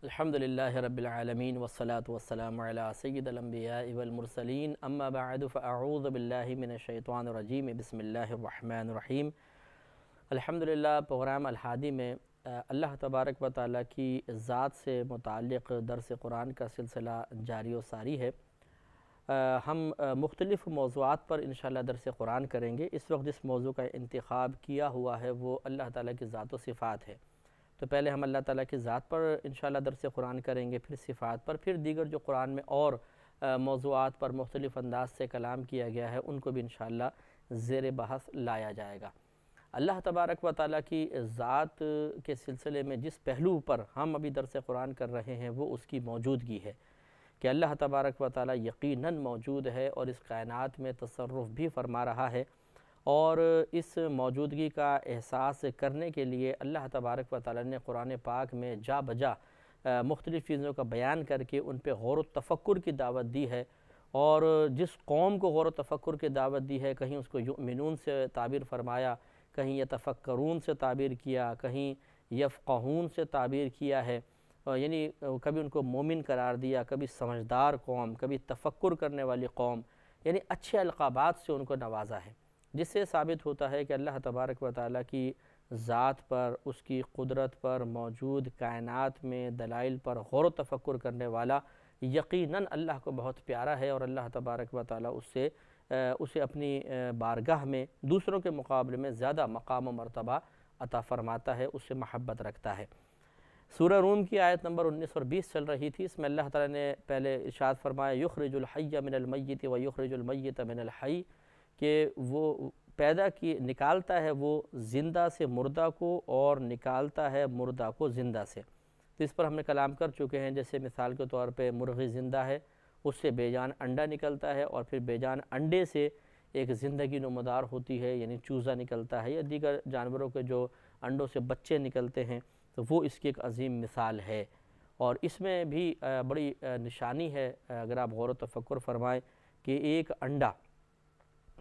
الحمدللہ رب العالمین والصلاة والسلام علی سید الانبیاء والمرسلین اما بعد فاعوذ باللہ من الشیطان الرجیم بسم اللہ الرحمن الرحیم۔ الحمدللہ پروگرام الحادی میں اللہ تبارک و تعالیٰ کی ذات سے متعلق درس قرآن کا سلسلہ جاری و ساری ہے۔ ہم مختلف موضوعات پر انشاءاللہ درس قرآن کریں گے۔ اس وقت جس موضوع کا انتخاب کیا ہوا ہے وہ اللہ تعالیٰ کی ذات و صفات ہے، تو پہلے ہم اللہ تعالیٰ کی ذات پر انشاءاللہ درس قرآن کریں گے، پھر صفات پر، پھر دیگر جو قرآن میں اور موضوعات پر مختلف انداز سے کلام کیا گیا ہے ان کو بھی انشاءاللہ زیر بحث لایا جائے گا۔ اللہ تبارک و تعالیٰ کی ذات کے سلسلے میں جس پہلو پر ہم ابھی درس قرآن کر رہے ہیں وہ اس کی موجودگی ہے کہ اللہ تبارک و تعالیٰ یقیناً موجود ہے اور اس کائنات میں تصرف بھی فرما رہا ہے، اور اس موجودگی کا احساس کرنے کے لیے اللہ تبارک و تعالیٰ نے قرآن پاک میں جا بجا مختلف چیزوں کا بیان کر کے ان پہ غور و تفکر کی دعوت دی ہے، اور جس قوم کو غور و تفکر کی دعوت دی ہے کہیں اس کو یؤمنون سے تعبیر فرمایا، کہیں یتفکرون سے تعبیر کیا، کہیں یفقہون سے تعبیر کیا ہے، یعنی کبھی ان کو مومن قرار دیا، کبھی سمجھدار قوم، کبھی تفکر کرنے والی قوم، یعنی اچھے القابات سے ان کو نوازا ہے، جس سے ثابت ہوتا ہے کہ اللہ تبارک و تعالیٰ کی ذات پر، اس کی قدرت پر، موجود کائنات میں دلائل پر غور و تفکر کرنے والا یقیناً اللہ کو بہت پیارا ہے، اور اللہ تبارک و تعالیٰ اسے اپنی بارگاہ میں دوسروں کے مقابلے میں زیادہ مقام و مرتبہ عطا فرماتا ہے، اس سے محبت رکھتا ہے۔ سورہ روم کی آیت نمبر 19 اور 20 چل رہی تھی، اس میں اللہ تعالیٰ نے پہلے ارشاد فرمایا یخرج الحی من المیت و یخرج المیت من الحی، کہ وہ نکالتا ہے وہ زندہ سے مردہ کو اور نکالتا ہے مردہ کو زندہ سے۔ تو اس پر ہم نے کلام کر چکے ہیں، جیسے مثال کے طور پہ مرغی زندہ ہے، اس سے بے جان انڈا نکلتا ہے، اور پھر بے جان انڈے سے ایک زندگی نمودار ہوتی ہے، یعنی چوزہ نکلتا ہے، یا دیگر جانوروں کے جو انڈوں سے بچے نکلتے ہیں، تو وہ اس کی ایک عظیم مثال ہے۔ اور اس میں بھی بڑی نشانی ہے اگر آپ غور و تفکر فرمائیں کہ ایک انڈا،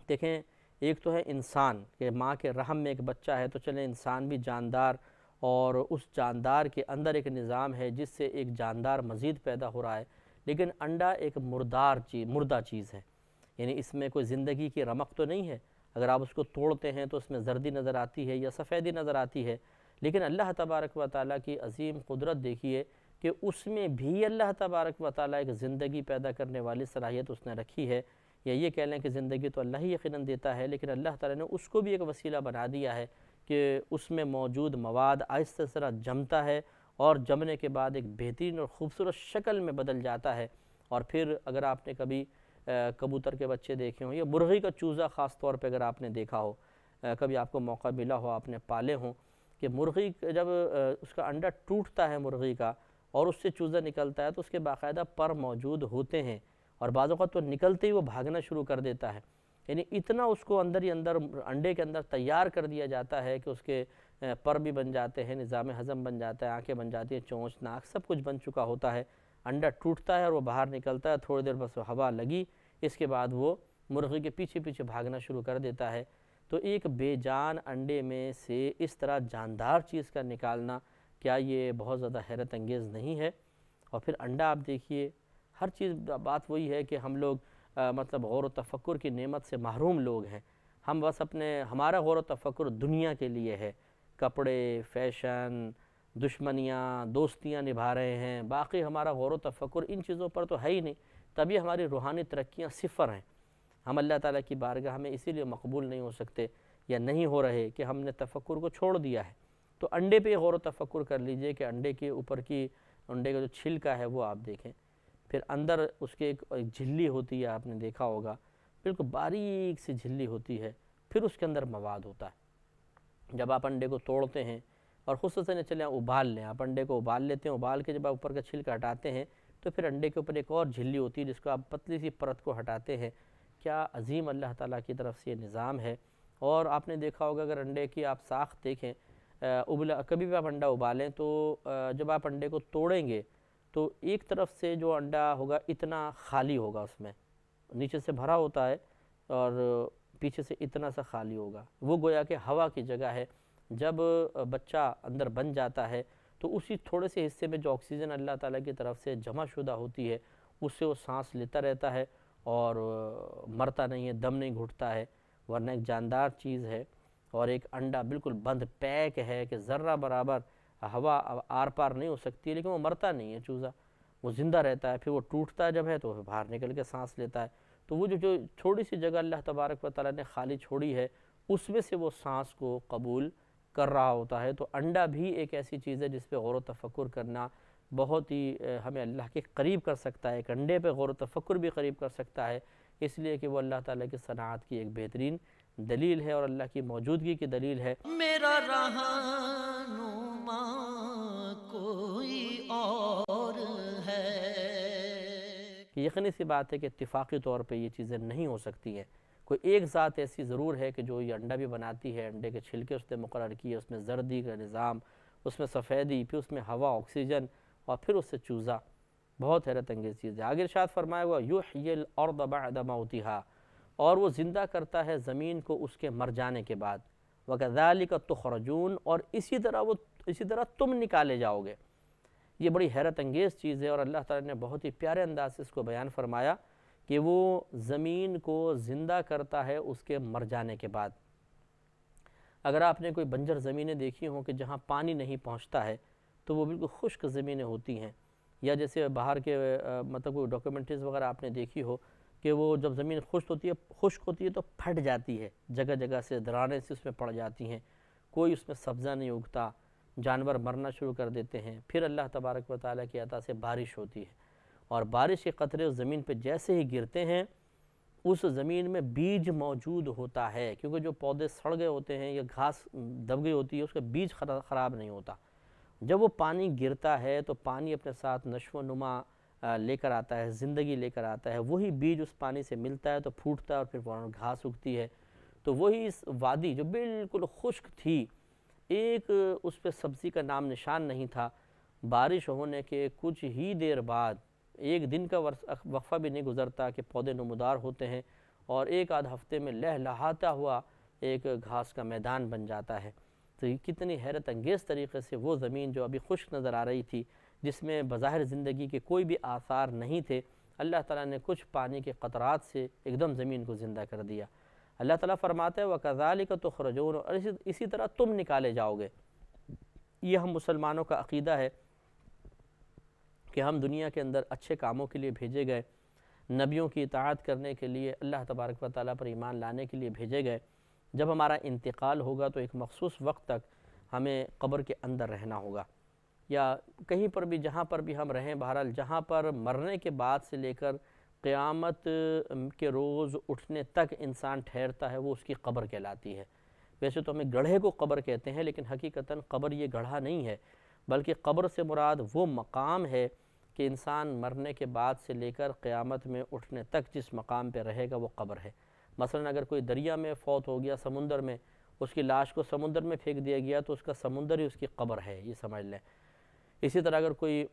دیکھیں ایک تو ہے انسان کہ ماں کے رحم میں ایک بچہ ہے، تو چلیں انسان بھی جاندار، اور اس جاندار کے اندر ایک نظام ہے جس سے ایک جاندار مزید پیدا ہو رہا ہے، لیکن انڈا ایک مردہ چیز ہے، یعنی اس میں کوئی زندگی کی رمق تو نہیں ہے۔ اگر آپ اس کو توڑتے ہیں تو اس میں زردی نظر آتی ہے یا سفیدی نظر آتی ہے، لیکن اللہ تبارک و تعالیٰ کی عظیم قدرت دیکھیے کہ اس میں بھی اللہ تبارک و تعالیٰ ایک زندگی پیدا کرنے والی صلاحیت اس نے رکھی ہے، یا یہ کہہ لیں کہ زندگی تو اللہ ہی یقیناً دیتا ہے، لیکن اللہ تعالیٰ نے اس کو بھی ایک وسیلہ بنا دیا ہے کہ اس میں موجود مواد آہستہ آہستہ جمتا ہے، اور جمنے کے بعد ایک بہترین اور خوبصورت شکل میں بدل جاتا ہے۔ اور پھر اگر آپ نے کبھی کبوتر کے بچے دیکھے ہوں یا مرغی کا چوزہ خاص طور پہ اگر آپ نے دیکھا ہو، کبھی آپ کو موقع ملا ہو، آپ نے پالے ہوں، کہ مرغی جب اس کا انڈا ٹوٹتا ہے مرغی کا اور اس سے چوزہ نکلتا ہے تو اس کے باقاعدہ پر موجود ہوتے ہیں، اور بعض اوقات تو نکلتے ہی وہ بھاگنا شروع کر دیتا ہے، یعنی اتنا اس کو اندر ہی اندر انڈے کے اندر تیار کر دیا جاتا ہے کہ اس کے پر بھی بن جاتے ہیں، نظام ہضم بن جاتا ہے، آنکھیں بن جاتی ہیں، چونچ، ناک، سب کچھ بن چکا ہوتا ہے۔ انڈا ٹوٹتا ہے اور وہ باہر نکلتا ہے، تھوڑی دیر بس ہوا لگی، اس کے بعد وہ مرغی کے پیچھے پیچھے بھاگنا شروع کر دیتا ہے۔ تو ایک بے جان انڈے میں سے اس طرح جاندار چیز کا نکالنا، کیا یہ بہت زیادہ حیرت انگیز نہیں ہے؟ اور پھر انڈا آپ دیکھیے، ہر چیز، بات وہی ہے کہ ہم لوگ مطلب غور و تفکر کی نعمت سے محروم لوگ ہیں، ہم بس ہمارا غور و تفکر دنیا کے لیے ہے، کپڑے، فیشن، دشمنیاں، دوستیاں نبھا رہے ہیں، باقی ہمارا غور و تفکر ان چیزوں پر تو ہے ہی نہیں، تبھی ہماری روحانی ترقیاں صفر ہیں۔ ہم اللہ تعالیٰ کی بارگاہ میں اسی لیے مقبول نہیں ہو سکتے یا نہیں ہو رہے کہ ہم نے تفکر کو چھوڑ دیا ہے۔ تو انڈے پہ غور و تفکر کر لیجئے کہ انڈے کے اوپر انڈے کا جو چھلکا ہے وہ آپ دیکھیں، پھر اندر اس کے ایک جھلی ہوتی ہے، آپ نے دیکھا ہوگا، بالکل باریک سی جھلی ہوتی ہے، پھر اس کے اندر مواد ہوتا ہے۔ جب آپ انڈے کو توڑتے ہیں، اور خصوصاً چلیں ابال لیں، آپ انڈے کو ابال لیتے ہیں، ابال کے جب آپ اوپر کا چھلکا ہٹاتے ہیں تو پھر انڈے کے اوپر ایک اور جھلی ہوتی ہے جس کو آپ پتلی سی پرت کو ہٹاتے ہیں۔ کیا عظیم اللہ تعالیٰ کی طرف سے یہ نظام ہے۔ اور آپ نے دیکھا ہوگا اگر انڈے کی آپ ساخت دیکھیں، کبھی بھی آپ انڈا ابالیں تو جب آپ انڈے کو توڑیں گے تو ایک طرف سے جو انڈا ہوگا اتنا خالی ہوگا، اس میں نیچے سے بھرا ہوتا ہے اور پیچھے سے اتنا سا خالی ہوگا، وہ گویا کہ ہوا کی جگہ ہے۔ جب بچہ اندر بن جاتا ہے تو اسی تھوڑے سے حصے میں جو آکسیجن اللہ تعالیٰ کی طرف سے جمع شدہ ہوتی ہے اس سے وہ سانس لیتا رہتا ہے اور مرتا نہیں ہے، دم نہیں گھٹتا ہے، ورنہ ایک جاندار چیز ہے اور ایک انڈا بالکل بند پیک ہے کہ ذرہ برابر ہوا آر پار نہیں ہو سکتی ہے، لیکن وہ مرتا نہیں ہے چوزا، وہ زندہ رہتا ہے، پھر وہ ٹوٹتا ہے جب ہے تو باہر نکل کے سانس لیتا ہے۔ تو وہ جو چھوٹی سی جگہ اللہ تبارک و تعالیٰ نے خالی چھوڑی ہے اس میں سے وہ سانس کو قبول کر رہا ہوتا ہے۔ تو انڈا بھی ایک ایسی چیز ہے جس پہ غور و تفکر کرنا بہت ہی ہمیں اللہ کے قریب کر سکتا ہے، ایک انڈے پہ غور و تفکر بھی قریب کر سکتا ہے، اس لیے کہ وہ اللہ تعالیٰ کی صنعت کی ایک بہترین دلیل ہے اور اللہ کی موجودگی کی دلیل ہے۔ میرا رہنما کوئی اور ہے۔ یقینی سی بات ہے کہ اتفاقی طور پہ یہ چیزیں نہیں ہو سکتی ہیں، کوئی ایک ذات ایسی ضرور ہے کہ جو یہ انڈا بھی بناتی ہے، انڈے کے چھلکے اس نے مقرر کیے، اس میں زردی کا نظام، اس میں سفیدی، پھر اس میں ہوا، آکسیجن، اور پھر اس سے چوزا، بہت حیرت انگیز چیز ہے۔ آگے ارشاد فرمایا ہوا یحیی الارض بعد موتها، اور وہ زندہ کرتا ہے زمین کو اس کے مر جانے کے بعد، وَكَذَلِكَ تُخْرَجُونَ، اور اسی طرح تم نکالے جاؤ گے۔ یہ بڑی حیرت انگیز چیز ہے اور اللہ تعالیٰ نے بہت ہی پیارے انداز سے اس کو بیان فرمایا کہ وہ زمین کو زندہ کرتا ہے اس کے مر جانے کے بعد۔ اگر آپ نے کوئی بنجر زمینیں دیکھی ہوں کہ جہاں پانی نہیں پہنچتا ہے تو وہ بالکل خشک زمینیں ہوتی ہیں، یا جیسے باہر کے مطلب کوئی ڈاکیومنٹریز وغیرہ آپ نے دیکھی ہو کہ وہ جب زمین خشک ہوتی ہے تو پھٹ جاتی ہے، جگہ جگہ سے دراڑیں سے اس میں پڑ جاتی ہیں، کوئی اس میں سبزہ نہیں اگتا، جانور مرنا شروع کر دیتے ہیں۔ پھر اللہ تبارک و تعالیٰ کی عطا سے بارش ہوتی ہے اور بارش کے قطرے اس زمین پہ جیسے ہی گرتے ہیں اس زمین میں بیج موجود ہوتا ہے، کیونکہ جو پودے سڑ گئے ہوتے ہیں یا گھاس دب گئی ہوتی ہے اس کا بیج خراب نہیں ہوتا۔ جب وہ پانی گرتا ہے تو پانی اپنے ساتھ نشو و نما لے کر آتا ہے، زندگی لے کر آتا ہے، وہی بیج اس پانی سے ملتا ہے تو پھوٹتا ہے اور پھر فوراً گھاس اگتی ہے۔ تو وہی اس وادی جو بالکل خشک تھی، ایک اس پہ سبزی کا نام نشان نہیں تھا، بارش ہونے کے کچھ ہی دیر بعد، ایک دن کا وقفہ بھی نہیں گزرتا کہ پودے نمودار ہوتے ہیں اور ایک آدھ ہفتے میں لہلہاتا ہوا ایک گھاس کا میدان بن جاتا ہے۔ تو یہ کتنی حیرت انگیز طریقے سے وہ زمین جو ابھی خشک نظر آ رہی تھی، جس میں بظاہر زندگی کے کوئی بھی آثار نہیں تھے، اللہ تعالیٰ نے کچھ پانی کے قطرات سے ایک دم زمین کو زندہ کر دیا۔ اللہ تعالیٰ فرماتا ہے وَكَذَلِكَ تُخْرَجُونَ، اور اسی طرح تم نکالے جاؤ گے۔ یہ ہم مسلمانوں کا عقیدہ ہے کہ ہم دنیا کے اندر اچھے کاموں کے لیے بھیجے گئے، نبیوں کی اطاعت کرنے کے لیے، اللہ تبارک و تعالیٰ پر ایمان لانے کے لیے بھیجے گئے۔ جب ہمارا انتقال ہوگا تو ایک مخصوص وقت تک ہمیں قبر کے اندر رہنا ہوگا، یا کہیں پر بھی جہاں پر بھی ہم رہیں، بہرحال جہاں پر مرنے کے بعد سے لے کر قیامت کے روز اٹھنے تک انسان ٹھہرتا ہے وہ اس کی قبر کہلاتی ہے۔ ویسے تو ہمیں گڑھے کو قبر کہتے ہیں، لیکن حقیقتاً قبر یہ گڑھا نہیں ہے، بلکہ قبر سے مراد وہ مقام ہے کہ انسان مرنے کے بعد سے لے کر قیامت میں اٹھنے تک جس مقام پہ رہے گا وہ قبر ہے۔ مثلا اگر کوئی دریا میں فوت ہو گیا، سمندر میں، اس کی لاش کو سمندر میں پھینک دیا گیا تو اس کا سمندر ہی اس کی قبر ہے، یہ سمجھ لیں۔ اسی طرح اگر کوئی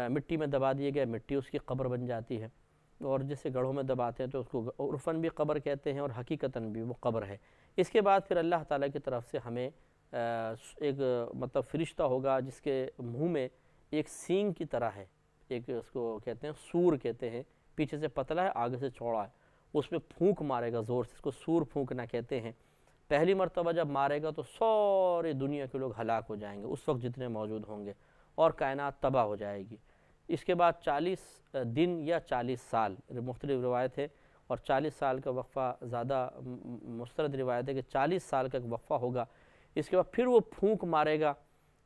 مٹی میں دبا دیا گیا، مٹی اس کی قبر بن جاتی ہے، اور جسے گڑھوں میں دباتے ہیں تو اس کو عرفاً بھی قبر کہتے ہیں اور حقیقتاً بھی وہ قبر ہے۔ اس کے بعد پھر اللہ تعالیٰ کی طرف سے ہمیں ایک مطلب فرشتہ ہوگا جس کے منہ میں ایک سینگ کی طرح ہے، ایک اس کو کہتے ہیں سور کہتے ہیں، پیچھے سے پتلا ہے آگے سے چوڑا ہے، اس میں پھونک مارے گا زور سے، اس کو سور پھونکنا کہتے ہیں۔ پہلی مرتبہ جب مارے گا تو ساری دنیا کے لوگ ہلاک ہو جائیں گے، اس وقت جتنے موجود ہوں گے، اور کائنات تباہ ہو جائے گی۔ اس کے بعد 40 دن یا 40 سال، مختلف روایت ہے، اور 40 سال کا وقفہ زیادہ مستند روایت ہے کہ 40 سال کا وقفہ ہوگا۔ اس کے بعد پھر وہ پھونک مارے گا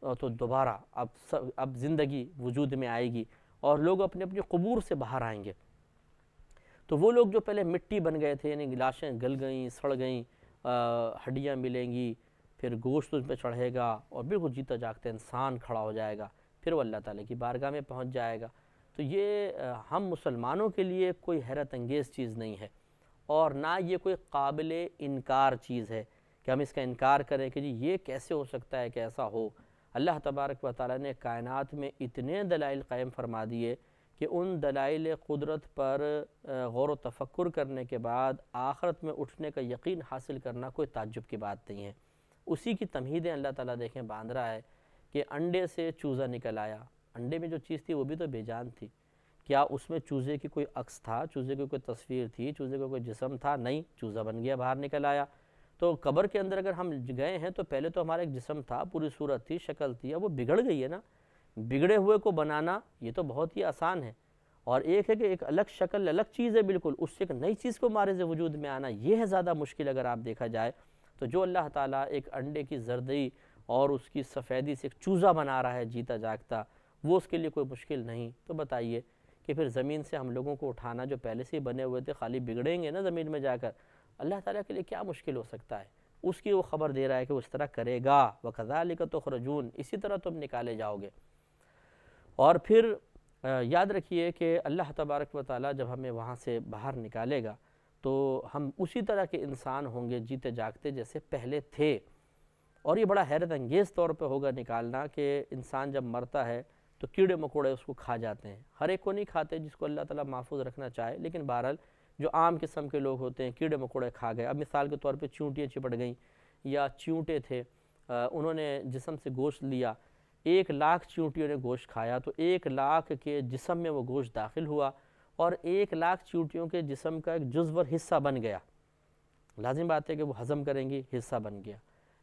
تو دوبارہ اب زندگی وجود میں آئے گی اور لوگ اپنے اپنی قبور سے باہر آئیں گے۔ تو وہ لوگ جو پہلے مٹی بن گئے تھے، یعنی لاشیں گل گئیں، سڑ گئیں، ہڈیاں ملیں گی، پھر گوشت اس پہ چڑھے گا اور بالکل جیتا جاگتا انسان کھڑا ہو جائے گا، پھر وہ اللہ تعالیٰ کی بارگاہ میں پہنچ جائے گا۔ تو یہ ہم مسلمانوں کے لیے کوئی حیرت انگیز چیز نہیں ہے، اور نہ یہ کوئی قابل انکار چیز ہے کہ ہم اس کا انکار کریں کہ جی یہ کیسے ہو سکتا ہے کہ ایسا ہو۔ اللہ تبارک و تعالیٰ نے کائنات میں اتنے دلائل قائم فرما دیے کہ ان دلائل قدرت پر غور و تفکر کرنے کے بعد آخرت میں اٹھنے کا یقین حاصل کرنا کوئی تعجب کی بات نہیں ہے۔ اسی کی تمہیدیں اللہ تعالیٰ دیکھیں باندھ رہا ہے کہ انڈے سے چوزا نکل آیا، انڈے میں جو چیز تھی وہ بھی تو بے جان تھی، کیا اس میں چوزے کی کوئی عکس تھا، چوزے کی کوئی تصویر تھی، چوزے کا کوئی جسم تھا؟ نہیں، چوزا بن گیا، باہر نکل آیا۔ تو قبر کے اندر اگر ہم گئے ہیں تو پہلے تو ہمارا ایک جسم تھا، پوری صورت تھی، شکل تھی، اب وہ بگڑ گئی ہے نا۔ بگڑے ہوئے کو بنانا یہ تو بہت ہی آسان ہے، اور ایک ہے کہ ایک الگ شکل، الگ چیز ہے بالکل، اس سے ایک نئی چیز کو مارز وجود میں آنا، یہ ہے زیادہ مشکل اگر آپ دیکھا جائے۔ تو جو اللہ تعالیٰ ایک انڈے کی زردی اور اس کی سفیدی سے ایک چوزا بنا رہا ہے جیتا جاگتا، وہ اس کے لیے کوئی مشکل نہیں، تو بتائیے کہ پھر زمین سے ہم لوگوں کو اٹھانا جو پہلے سے ہی بنے ہوئے تھے، خالی بگڑیں گے نا زمین میں جا کر، اللہ تعالیٰ کے لیے کیا مشکل ہو سکتا ہے؟ اس کی وہ خبر دے رہا ہے کہ وہ اس طرح کرے گا، وَكَذَلِكَ تُخْرَجُونَ، اسی طرح تم نکالے جاؤ گے۔ اور پھر یاد رکھیے کہ اللہ تبارک و تعالیٰ جب ہمیں وہاں سے باہر نکالے گا تو ہم اسی طرح کے انسان ہوں گے جیتے جاگتے جیسے پہلے تھے، اور یہ بڑا حیرت انگیز طور پہ ہوگا نکالنا کہ انسان جب مرتا ہے تو کیڑے مکوڑے اس کو کھا جاتے ہیں، ہر ایک کو نہیں کھاتے جس کو اللہ تعالیٰ محفوظ رکھنا چاہے، لیکن بہرحال جو عام قسم کے لوگ ہوتے ہیں کیڑے مکوڑے کھا گئے۔ اب مثال کے طور پہ چیونٹیاں چپٹ گئیں، یا چیونٹے تھے، انہوں نے جسم سے گوشت لیا، 1,00,000 چیونٹیوں نے گوشت کھایا تو 1,00,000 کے جسم میں وہ گوشت داخل ہوا، اور 1,00,000 چیونٹیوں کے جسم کا ایک جزو حصہ بن گیا، لازم بات ہے کہ وہ ہضم کریں گی، حصہ بن گیا۔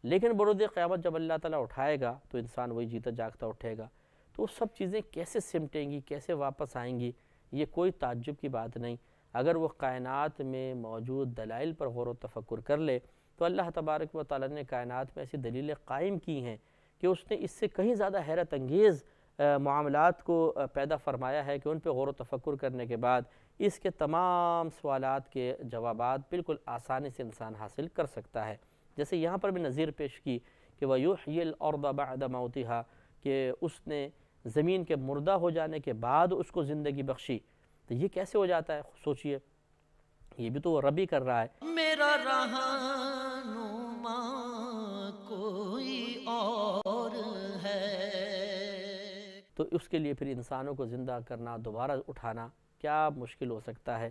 لیکن بروز قیامت جب اللہ تعالیٰ اٹھائے گا تو انسان وہی جیتا جاگتا اٹھے گا، تو وہ سب چیزیں کیسے سمٹیں گی، کیسے واپس آئیں گی، یہ کوئی تعجب کی بات نہیں۔ اگر وہ کائنات میں موجود دلائل پر غور و تفکر کر لے تو اللہ تبارک و تعالیٰ نے کائنات میں ایسی دلیلیں قائم کی ہیں کہ اس نے اس سے کہیں زیادہ حیرت انگیز معاملات کو پیدا فرمایا ہے کہ ان پہ غور و تفکر کرنے کے بعد اس کے تمام سوالات کے جوابات بالکل آسانی سے انسان حاصل کر سکتا ہے۔ جیسے یہاں پر بھی نظیر پیش کی کہ وَيُحْيِي الْأَرْضَ بَعْدَ مَوْتِهَا، کہ اس نے زمین کے مردہ ہو جانے کے بعد اس کو زندگی بخشی، تو یہ کیسے ہو جاتا ہے؟ سوچئے، یہ بھی تو وہ رب ہی کر رہا ہے۔ میرا رہنما کوئی اور ہے۔ تو اس کے لیے پھر انسانوں کو زندہ کرنا، دوبارہ اٹھانا کیا مشکل ہو سکتا ہے؟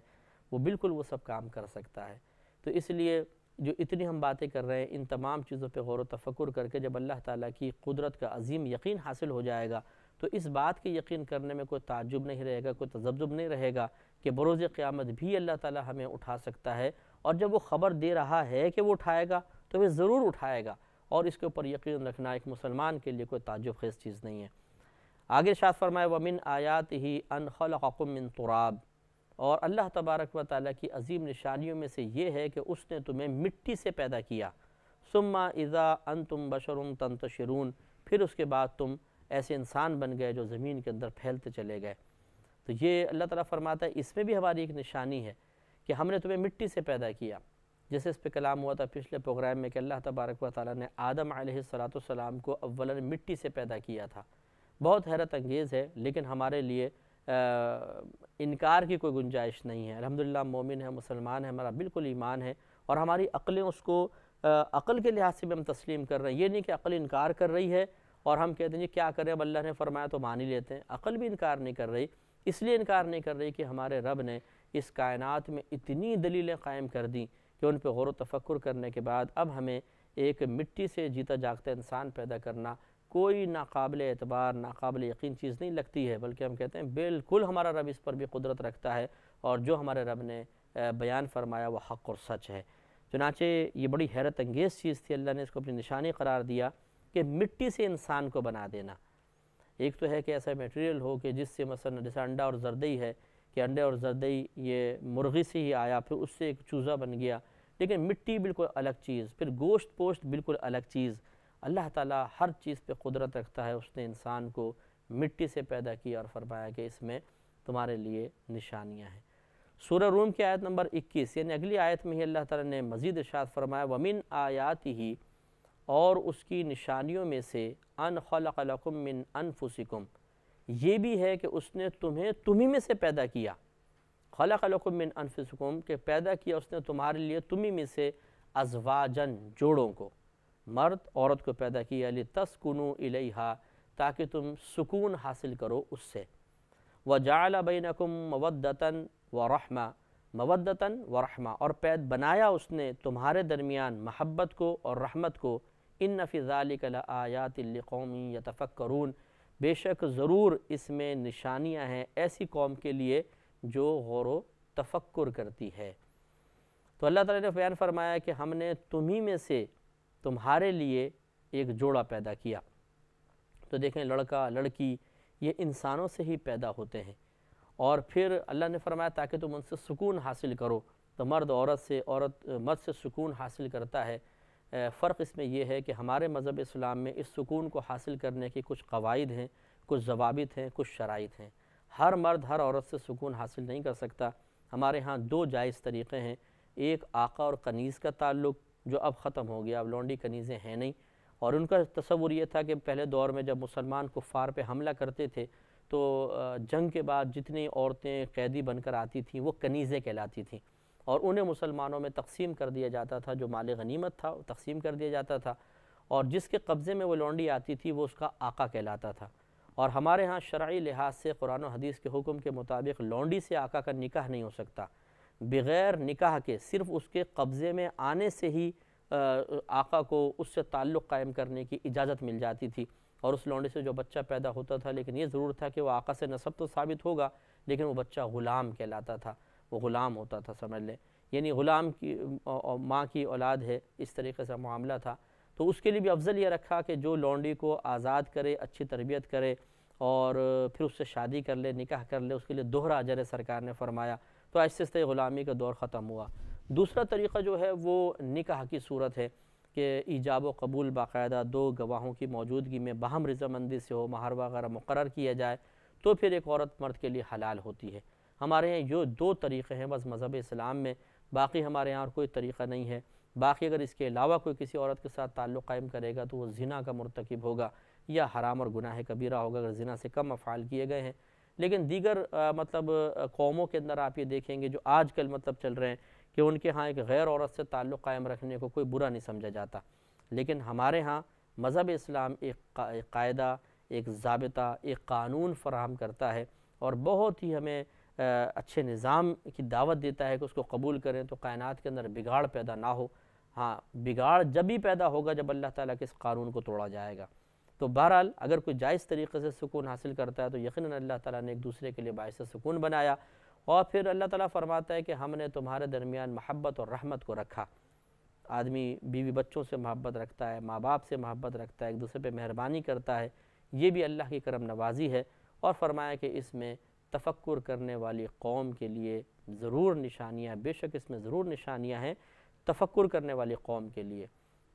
وہ بالکل وہ سب کام کر سکتا ہے۔ تو اس لیے جو اتنی ہم باتیں کر رہے ہیں، ان تمام چیزوں پہ غور و تفکر کر کے جب اللہ تعالیٰ کی قدرت کا عظیم یقین حاصل ہو جائے گا تو اس بات کی یقین کرنے میں کوئی تعجب نہیں رہے گا، کوئی تذبذب نہیں رہے گا کہ بروز قیامت بھی اللہ تعالیٰ ہمیں اٹھا سکتا ہے، اور جب وہ خبر دے رہا ہے کہ وہ اٹھائے گا تو وہ ضرور اٹھائے گا، اور اس کے اوپر یقین رکھنا ایک مسلمان کے لیے کوئی تعجب خیز چیز نہیں ہے۔ آگے ارشاد فرمائے وَمِنْ آیَاتِهِ أَنْ خَلَقَكُم مِّن تُرَابٍ، اور اللہ تبارک و تعالیٰ کی عظیم نشانیوں میں سے یہ ہے کہ اس نے تمہیں مٹی سے پیدا کیا، ثُمَّ إِذَا أَنْتُمْ بَشَرٌ تَنْتَشِرُونَ، پھر اس کے بعد تم ایسے انسان بن گئے جو زمین کے اندر پھیلتے چلے گئے۔ تو یہ اللہ تعالیٰ فرماتا ہے اس میں بھی ہماری ایک نشانی ہے کہ ہم نے تمہیں مٹی سے پیدا کیا، جیسے اس پہ کلام ہوا تھا پچھلے پروگرام میں کہ اللہ تبارک و تعالیٰ نے آدم علیہ السلام کو اولاً مٹی سے پیدا کیا تھا۔ بہت حیرت انگیز ہے، لیکن ہمارے لیے انکار کی کوئی گنجائش نہیں ہے۔ الحمدللہ مومن ہے، مسلمان ہے، ہمارا بالکل ایمان ہے، اور ہماری عقلیں اس کو عقل کے لحاظ سے بھی ہم تسلیم کر رہے ہیں۔ یہ نہیں کہ عقل انکار کر رہی ہے اور ہم کہتے ہیں جی کیا کریں، اب اللہ نے فرمایا تو مان ہی لیتے ہیں۔ عقل بھی انکار نہیں کر رہی، اس لیے انکار نہیں کر رہی کہ ہمارے رب نے اس کائنات میں اتنی دلیلیں قائم کر دیں کہ ان پہ غور و تفکر کرنے کے بعد اب ہمیں ایک مٹی سے جیتا جاگتا انسان پیدا کرنا کوئی ناقابل اعتبار، ناقابل یقین چیز نہیں لگتی ہے، بلکہ ہم کہتے ہیں بالکل ہمارا رب اس پر بھی قدرت رکھتا ہے، اور جو ہمارے رب نے بیان فرمایا وہ حق اور سچ ہے۔ چنانچہ یہ بڑی حیرت انگیز چیز تھی، اللہ نے اس کو اپنی نشانی قرار دیا کہ مٹی سے انسان کو بنا دینا۔ ایک تو ہے کہ ایسا میٹیریل ہو کہ جس سے مثلا جیسے انڈا اور زردئی ہے کہ انڈے اور زردئی یہ مرغی سے ہی آیا، پھر اس سے ایک چوزا بن گیا، لیکن مٹی بالکل الگ چیز، پھر گوشت پوشت بالکل الگ چیز۔ اللہ تعالیٰ ہر چیز پہ قدرت رکھتا ہے، اس نے انسان کو مٹی سے پیدا کیا اور فرمایا کہ اس میں تمہارے لیے نشانیاں ہیں۔ سورہ روم کی آیت نمبر 21 یعنی اگلی آیت میں ہی اللہ تعالیٰ نے مزید ارشاد فرمایا وَمِنْ آیَاتِهِ، اور اس کی نشانیوں میں سے ان خلق لکم من انفسکم، یہ بھی ہے کہ اس نے تمہیں تمہیں میں سے پیدا کیا، خلق لکم من انفسکم کہ پیدا کیا اس نے تمہارے لیے تمہیں میں سے ازواجن جوڑوں کو، مرد عورت کو پیدا کیا، لتسکنوا الیہا تاکہ تم سکون حاصل کرو اس سے، وجعل بینکم مودۃ ورحمہ، مودۃ ورحمہ، اور بنایا اس نے تمہارے درمیان محبت کو اور رحمت کو، ان فی ذالک لآیات لقوم یتفکرون، بے شک ضرور اس میں نشانیاں ہیں ایسی قوم کے لیے جو غور و تفکر کرتی ہے۔ تو اللہ تعالیٰ نے بیان فرمایا کہ ہم نے تمہیں میں سے تمہارے لیے ایک جوڑا پیدا کیا۔ تو دیکھیں لڑکا لڑکی یہ انسانوں سے ہی پیدا ہوتے ہیں، اور پھر اللہ نے فرمایا تاکہ تم ان سے سکون حاصل کرو، تو مرد عورت سے، عورت مرد سے سکون حاصل کرتا ہے۔ فرق اس میں یہ ہے کہ ہمارے مذہب اسلام میں اس سکون کو حاصل کرنے کے کچھ قواعد ہیں، کچھ ضوابط ہیں، کچھ شرائط ہیں۔ ہر مرد ہر عورت سے سکون حاصل نہیں کر سکتا۔ ہمارے ہاں دو جائز طریقے ہیں، ایک آقا اور کنیز کا تعلق جو اب ختم ہو گیا، اب لونڈی کنیزیں ہیں نہیں، اور ان کا تصور یہ تھا کہ پہلے دور میں جب مسلمان کفار پہ حملہ کرتے تھے تو جنگ کے بعد جتنی عورتیں قیدی بن کر آتی تھیں وہ کنیزیں کہلاتی تھیں، اور انہیں مسلمانوں میں تقسیم کر دیا جاتا تھا، جو مال غنیمت تھا وہ تقسیم کر دیا جاتا تھا، اور جس کے قبضے میں وہ لونڈی آتی تھی وہ اس کا آقا کہلاتا تھا۔ اور ہمارے ہاں شرعی لحاظ سے قرآن و حدیث کے حکم کے مطابق لونڈی سے آقا کا نکاح نہیں ہو سکتا، بغیر نکاح کے صرف اس کے قبضے میں آنے سے ہی آقا کو اس سے تعلق قائم کرنے کی اجازت مل جاتی تھی، اور اس لونڈی سے جو بچہ پیدا ہوتا تھا، لیکن یہ ضرور تھا کہ وہ آقا سے نسب تو ثابت ہوگا لیکن وہ بچہ غلام کہلاتا تھا، وہ غلام ہوتا تھا، سمجھ لیں، یعنی غلام کی ماں کی اولاد ہے، اس طریقے سے معاملہ تھا۔ تو اس کے لیے بھی افضل یہ رکھا کہ جو لونڈی کو آزاد کرے، اچھی تربیت کرے، اور پھر اس سے شادی کر لے، نکاح کر لے، اس کے لیے دوہرا اجر سرکار نے فرمایا۔ تو ایسے سے غلامی کا دور ختم ہوا۔ دوسرا طریقہ جو ہے وہ نکاح کی صورت ہے کہ ایجاب و قبول باقاعدہ دو گواہوں کی موجودگی میں باہم رضامندی سے ہو، مہر وغیرہ مقرر کیا جائے تو پھر ایک عورت مرد کے لیے حلال ہوتی ہے۔ ہمارے یہاں یہ دو طریقے ہیں بس مذہب اسلام میں، باقی ہمارے یہاں اور کوئی طریقہ نہیں ہے۔ باقی اگر اس کے علاوہ کوئی کسی عورت کے ساتھ تعلق قائم کرے گا تو وہ زنا کا مرتکب ہوگا یا حرام اور گناہ کبیرہ ہوگا اگر زنا سے کم افعال کیے گئے ہیں۔ لیکن دیگر مطلب قوموں کے اندر آپ یہ دیکھیں گے جو آج کل مطلب چل رہے ہیں کہ ان کے ہاں ایک غیر عورت سے تعلق قائم رکھنے کو کوئی برا نہیں سمجھا جاتا، لیکن ہمارے ہاں مذہب اسلام ایک قاعدہ، ایک ضابطہ، ایک قانون فراہم کرتا ہے، اور بہت ہی ہمیں اچھے نظام کی دعوت دیتا ہے کہ اس کو قبول کریں تو کائنات کے اندر بگاڑ پیدا نہ ہو۔ ہاں بگاڑ جب ہی پیدا ہوگا جب اللہ تعالیٰ کے اس قانون کو توڑا جائے گا۔ تو بہرحال اگر کوئی جائز طریقے سے سکون حاصل کرتا ہے تو یقیناً اللہ تعالیٰ نے ایک دوسرے کے لیے باعث سکون بنایا، اور پھر اللہ تعالیٰ فرماتا ہے کہ ہم نے تمہارے درمیان محبت اور رحمت کو رکھا۔ آدمی بیوی بچوں سے محبت رکھتا ہے، ماں باپ سے محبت رکھتا ہے، ایک دوسرے پہ مہربانی کرتا ہے، یہ بھی اللہ کی کرم نوازی ہے، اور فرمایا کہ اس میں تفکر کرنے والی قوم کے لیے ضرور نشانیاں، بے شک اس میں ضرور نشانیاں ہیں تفکر کرنے والی قوم کے لیے۔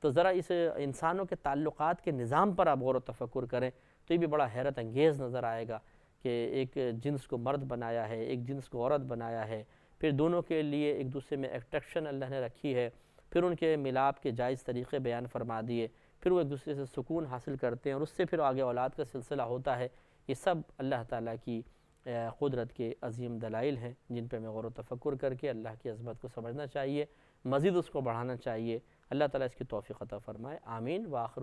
تو ذرا اس انسانوں کے تعلقات کے نظام پر آپ غور و تفکر کریں تو یہ بھی بڑا حیرت انگیز نظر آئے گا کہ ایک جنس کو مرد بنایا ہے، ایک جنس کو عورت بنایا ہے، پھر دونوں کے لیے ایک دوسرے میں اٹریکشن اللہ نے رکھی ہے، پھر ان کے ملاپ کے جائز طریقے بیان فرما دیے، پھر وہ ایک دوسرے سے سکون حاصل کرتے ہیں اور اس سے پھر آگے اولاد کا سلسلہ ہوتا ہے۔ یہ سب اللہ تعالیٰ کی قدرت کے عظیم دلائل ہیں جن پہ ہمیں غور و تفکر کر کے اللہ کی عظمت کو سمجھنا چاہیے، مزید اس کو بڑھانا چاہیے۔ اللہ تعالیٰ اس کی توفیق عطا فرمائے، آمین۔ وآخر